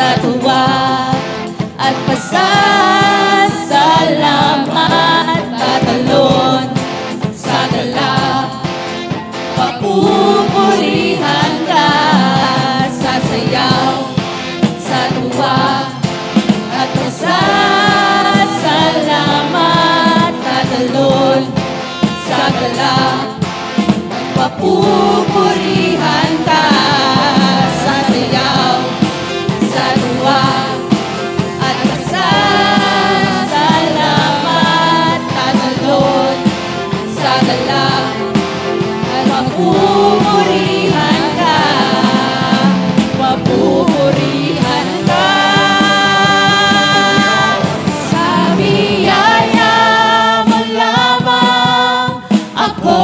sa tuwa at pasasalamat, tatalon sa galak, papupurihan ka, sasayaw sa tuwa at pasasalamat, tatalon sa galak, papupurihan ka, sasayaw sa tuwa at pasasalamat, tatalon sa galak, at papupurihan ka, papupurihan ka. Sa biyaya mo lamang ako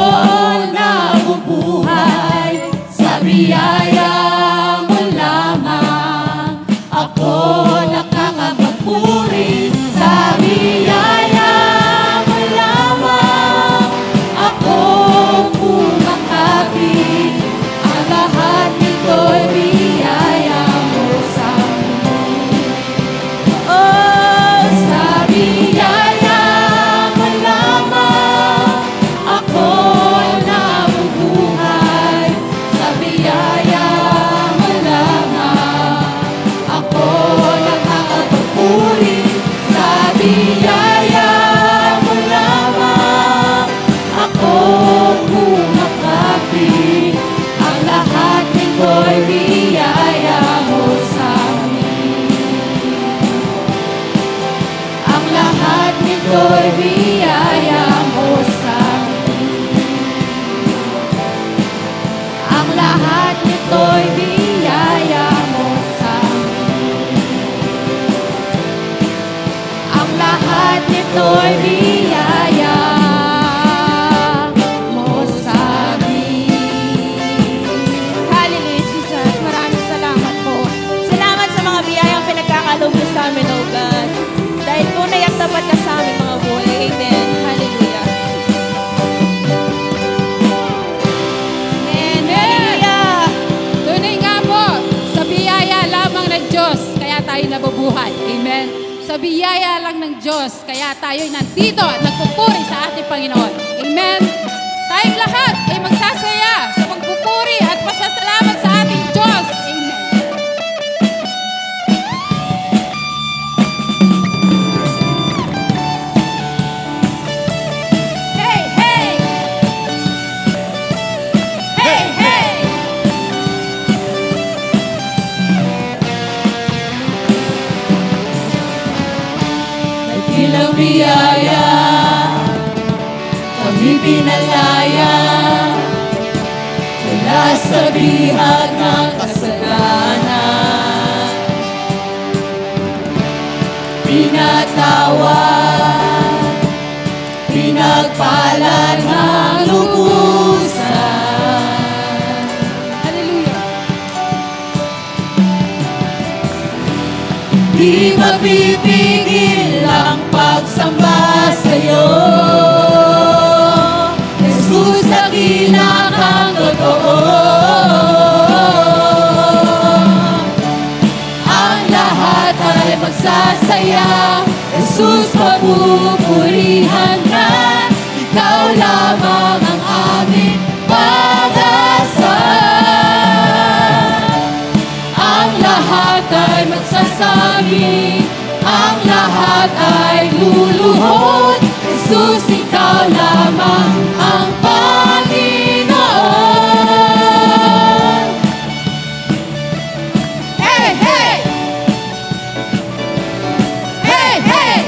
nabubuhay, sa biyaya mo lamang ako nakakapagpuri, sa biyaya mo lamang ako kumakapit, ang lahat nito'y biyaya mo sa amin. Oh, sa biyaya mo lamang ako nabubuhay, sa biyaya mo lamang ako nakakapagpuri, sa biyaya mo lamang ako kumakapit, ang lahat nito'y biyaya mo sa amin. Ang lahat nito'y biyaya mo sa amin. Ang lahat nito'y biyaya mo sa amin. Ang lahat nito'y biyaya mo sa amin. Hallelujah, Jesus. Maraming salamat po. Salamat sa mga biyayang pinagkakaloob mo sa amin, O God. Dahil tunay at tapat ka sa amin, mga buhay. Amen. Hallelujah. Amen. Hallelujah. Tunay nga po, sa biyaya lamang ng Diyos, kaya tayo nabubuhay. Amen. Sa biyaya lang ng Diyos, kaya tayo'y nandito at nagpupuri sa ating Panginoon. Amen. Tayong lahat ay magsasaya sa pagpupuri at pasasalamat sa ating Diyos. Amen. Hey, hey! Hey, hey! Dakilang biyaya, kami pinalaya, mula sa bihag ng kasalanan. Pinatawad, pinagpala ng lubusan. Hallelujah. Di mapipigil ang pagsamba sa'yo, Jesus, dakila kang totoo. Ang lahat ay magsasaya, Jesus, papupurihan ka, ikaw lamang ang aming pag-asa. Ang lahat ay magsasabi, ang lahat ay luluhod, Jesus, ikaw lamang ang Panginoon. Hey, hey! Hey, hey!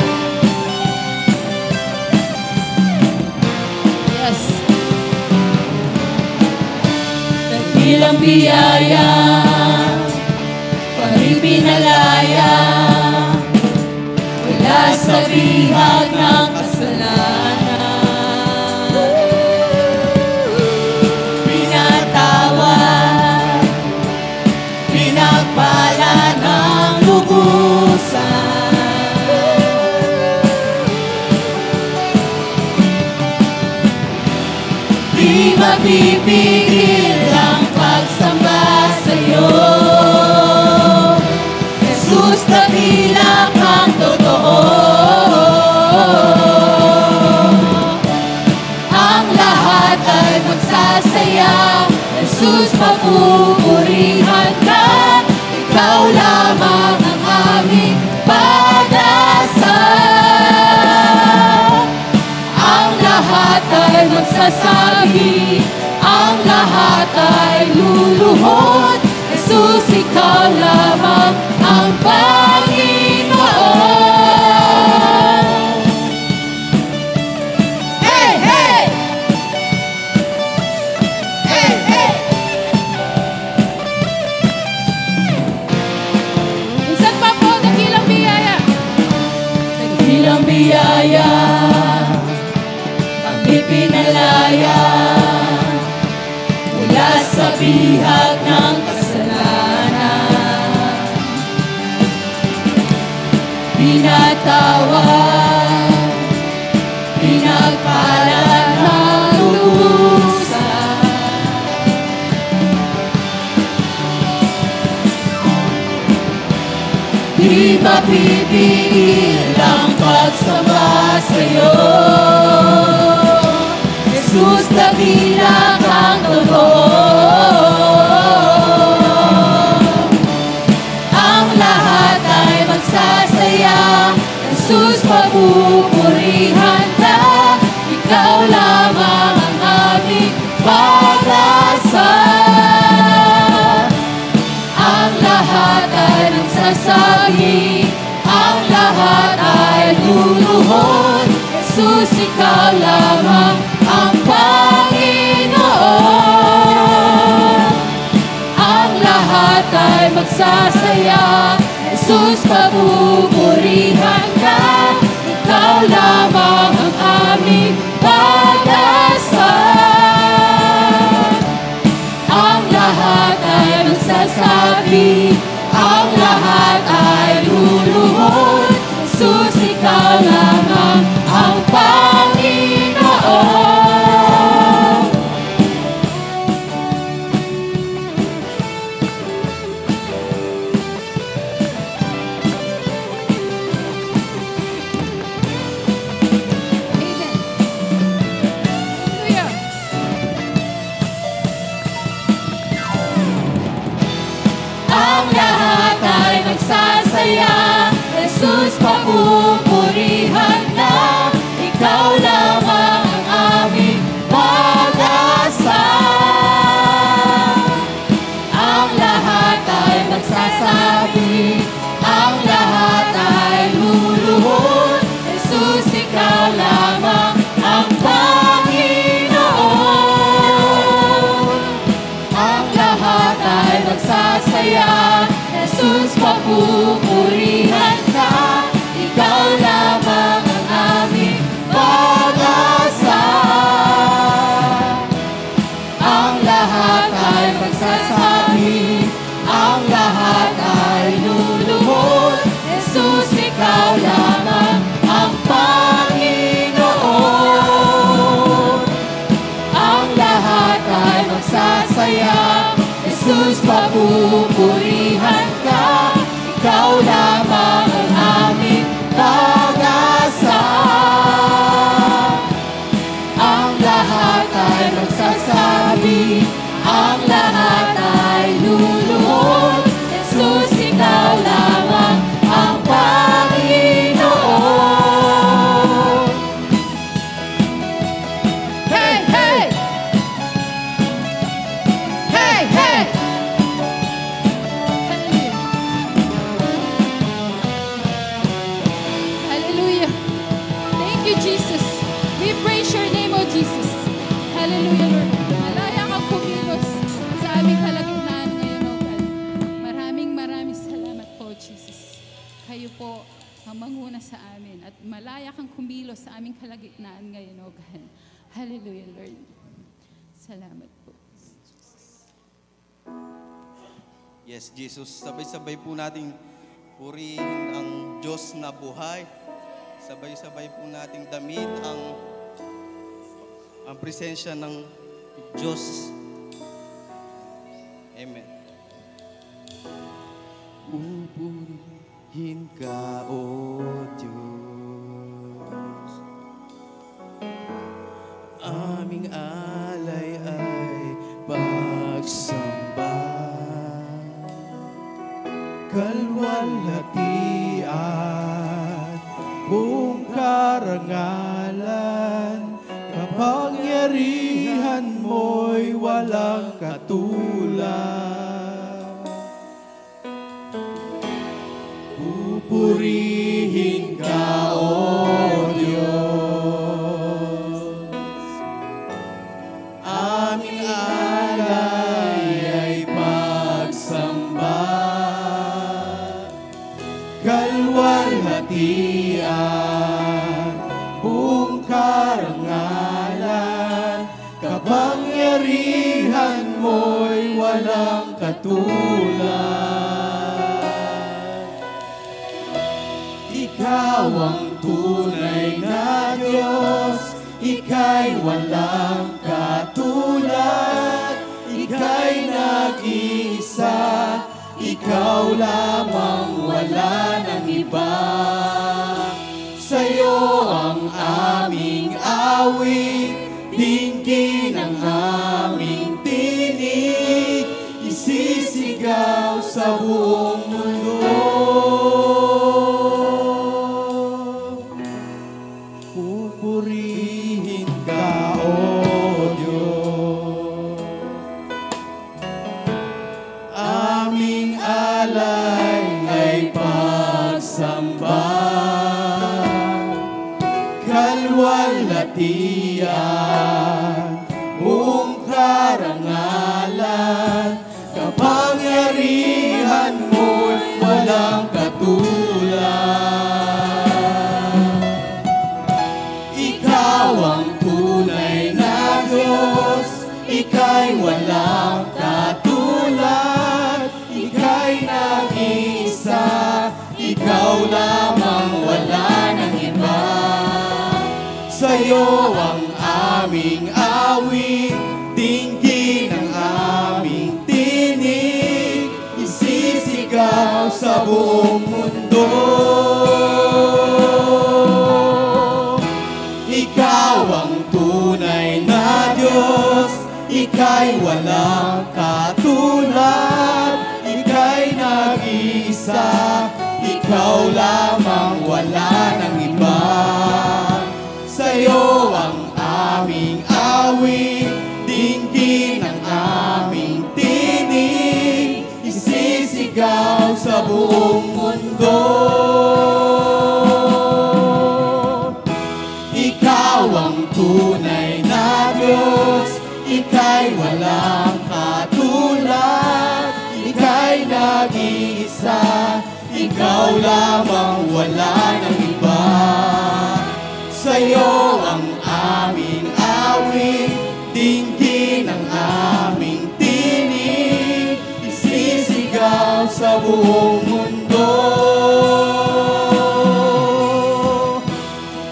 Yes. Dakilang biyaya, kami pinalaya, wala sa bihag ng kasalanan. Pinatawad, pinagpala ng lubusan. Di mapipigil ang pagsamba sa'yo, Jesus, dakila kang totoo. Ang lahat ay magsasaya, Jesus, papupurihan ka. Ikaw lamang ang aming pag-asa. Ang lahat ay magsasabi, ang lahat ay luluhod, Jesus, ikaw lamang ang Panginoon. Hey, hey! Hey, hey! Minsan pa po, dakilang biyaya. Dakilang biyaya ang ipinalaya mula sa bihag ng kasalanan. Pinatawad, pinagpala ng lubusan. Di mapipigil ang pagsama sa'yo. Jesus, dakila kang totoo. Ang lahat ay magsasaya, Jesus, papupurihan ka. Ikaw lamang ang aming pag-asa. Ang lahat ay nagsasabi, ang lahat ay luluhod, Jesus, ikaw lamang ang Panginoon. Ang lahat ay magsasaya, Jesus, papupurihan ka. Ikaw lamang ang aming pag-asa. Ang lahat ay magsasabi, ang lahat ay luluhod, Jesus, ikaw lamang ang Panginoon. Ang lahat ay magsasaya, Jesus, papupurihan ka. Ikaw lamang ang aming pag-asa. Ang lahat ay magsasabi, ang lahat ay luluhod, Jesus, ikaw lamang ang Panginoon. Ang lahat ay magsasaya, Jesus, papupurihan ka. Ikaw lamang ang aming pag-asa. Ang lahat ay magsasabi, ang lahat ay luluhod, Jesus, ikaw lamang ang Panginoon. Ang lahat ay magsasaya, Jesus, papupurihan ka. Ikaw lamang ang aming pag-asa. Ang lahat ay magsasabi, ang lahat ay luluhod, Jesus, ikaw lamang ang Panginoon. Hey, hey! Hey, hey! Hallelujah. Thank you, Jesus. We praise your name, O Jesus. Hallelujah, Lord. Malaya kang kumilos sa aming kalagitnaan ngayon, O God. Maraming salamat po, Jesus. Kayo po ang manguna sa amin at malaya kang kumilos sa aming kalagitnaan ngayon, O God. Hallelujah, Lord. Salamat po. Yes, Jesus, sabay-sabay po nating purihin ang Diyos na buhay. Sabay-sabay po nating damit ang presensya ng Diyos. Amen. Pupuri ka, O Diyos. Aming alay ay pagsamba, kalwalhatian, buong karangalan, kapangyarihan mo'y walang katulad. Pupurihin ka, O Diyos. Aming alay ay pagsamba, kalwalhatian, buong karangalan, kapangyarihan mo'y walang katulad. Ikaw ang tunay na Diyos, Ika'y walang katulad, Ika'y nag-iisa, Ikaw lamang, wala nang iba. Sa'yo ang aming awit, dinggin ang aming tinig, isisigaw sa buong mundo. Pupurihin ka, O Diyos. Aming alay ay pagsamba, kalwalhatian, buong karangalan, kapangyarihan mo'y walang katulad. Ikaw ang tunay na Diyos, Ika'y walang katulad, Ika'y nag-iisa, Ikaw lamang, wala nang iba. Sa'yo ang aming awit, dinggin ang aming tinig, isisigaw sa buong mundo. Ikaw ang tunay na Diyos, Ika'y walang katulad, Ika'y nag-iisa, Ikaw lamang, wala nang iba. Sa'yo ang aming awit, dinggin ang aming tinig, isisigaw sa buong mundo. Ikaw ang tunay na Diyos, Ika'y walang katulad, Ika'y nag-iisa, Ikaw lamang, wala nang iba. Sa'yo ang aming awit, dinggin ang aming tinig, isisigaw sa buong mundo.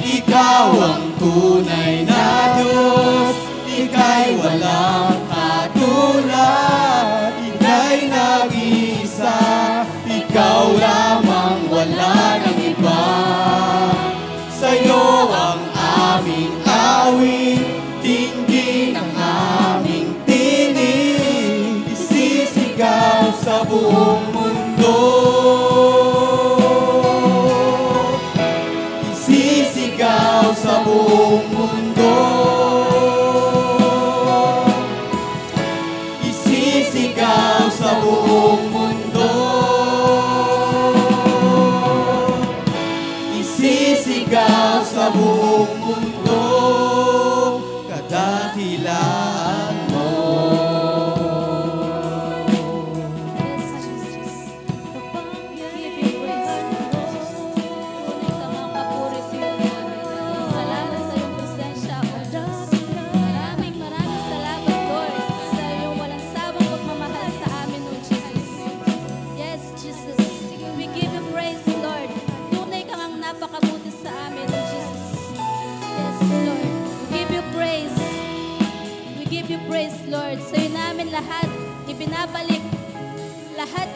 Ikaw ang tunay na Diyos, Ika'y walang katulad, Ika'y nag-iisa, Ikaw lamang, wala nang iba. Sa'yo ang aming awit, dinggin ang aming tinig, isisigaw sa buong mundo. Isisigaw sa buong mundo. Isisigaw sa buong mundo. Isisigaw sa buong mundo, kadakilaan mo. Salamat sa iyong presensya, O Diyos. Maraming salamat, Lord, sa iyong walang sawang pagmamahal sa amin, O Jesus. Yes, Jesus. We give you praise, Lord. Tunay kang ang napakabuti sa amin, O Jesus. Yes, Lord. We give you praise. We give you praise, Lord. Sa'yo namin lahat ibinabalik. Lahat